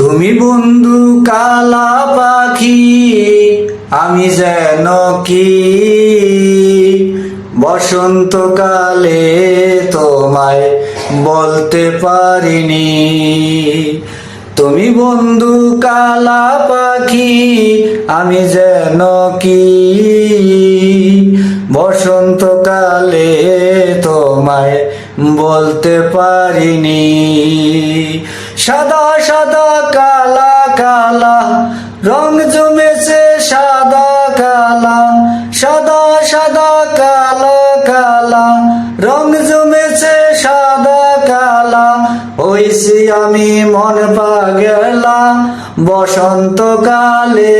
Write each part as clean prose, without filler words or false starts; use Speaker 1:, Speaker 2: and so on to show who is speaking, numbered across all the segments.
Speaker 1: তুমি বন্ধু কালা পাখি, আমি যেন কি বসন্তকালে তোমায় বলতে পারিনি। তুমি বন্ধু কালা পাখি, আমি যেন কি বসন্তকালে তোমায় বলতে পারিনি। সাদা সাদা কালা কালা রং জমেছে, সাদা কালা সাদা সাদা কালা কালা রং জমেছে, সাদা কালা হইছি আমি মন পাগলা বসন্তকালে।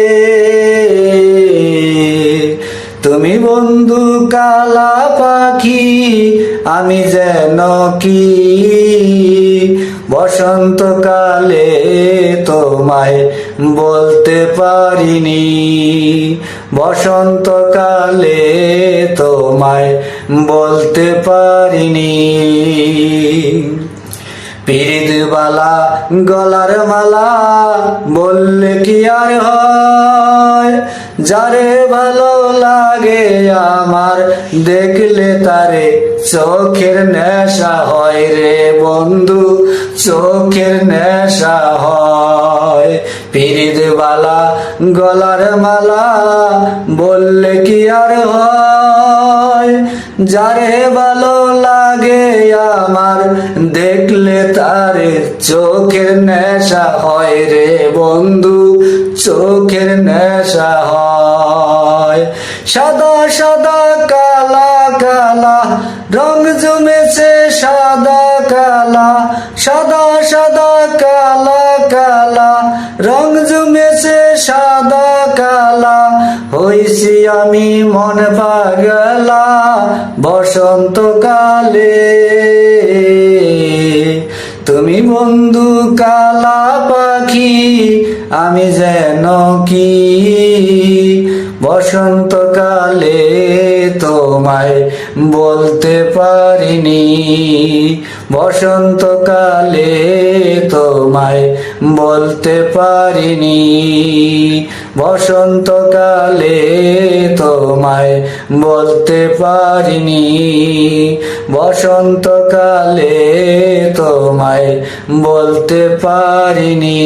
Speaker 1: তুমি বন্ধু কালা পাখি, আমি যেন কি বসন্তকালে তোমায় বলতে পারিনি। বসন্তকালে তোমায় বলতে পারিনি। পিরিতবালা গলার মালা বললে কি আর হয়, যারে ভালো লাগে আমার দেখলে তারে চোখের নেশা হয় রে বন্ধু, চোখের নেশা হয়। পিরিতবালা গলার মালা বললে কি আর হয়, যারে ভালো লাগে আমার দেখলে তারে চোখের নেশা হয় রে বন্ধু, চোখের নেশা হয়। সাদা সাদা কালা কালা রং জমেছে, সাদা কালা সাদা সাদা কালা কালা রং জমেছে, সাদা কালা হইছি আমি মন পাগলা বসন্তকালে। তুমি বন্ধু কালা পাখি, আমি যেন কি বসন্তকালে তোমায় বলতে পারিনি। বসন্তকালে তোমায় বলতে পারিনি। বসন্তকালে তোমায় বলতে পারিনি। বসন্তকালে তোমায় বলতে পারিনি।